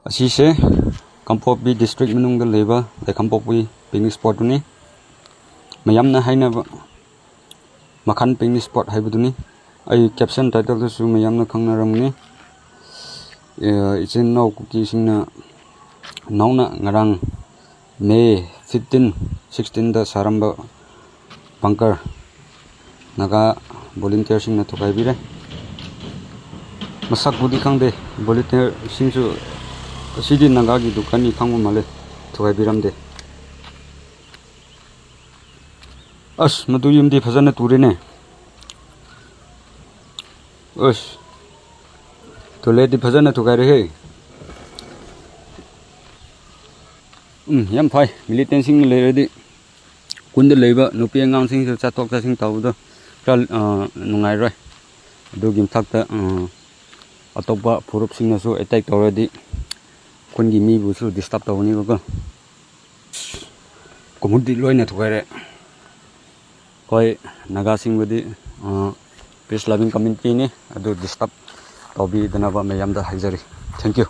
Asise Kampokpi district manungda leba the Kampokpi picnic spot ni mayamna hainaba Makhan picnic spot haibuduni ai caption title to su mayamna khangnaramni ichin no Kuki singna nouna ngarang May 15 16 da saramba bunker naga volunteer singna thukaibire masak budi khangde volunteer singsu Sidi Nagagi Dukani Kangu Male Thugaikhre As Maduyum di Fazana Turine Us to let the Fazana Thugaikhre Yam Pai, militant sing lady Kunda labor, no piang sing to Chatok sing Tauda Nungaira Dugim Takta Atoba Purup sing so attacked already. Kungi mi busu disturb tawni ko community loina Thugaikhre koi naga sing budi peace loving community ni adu disturb tawbi danaba mayam da haijari. Thank you.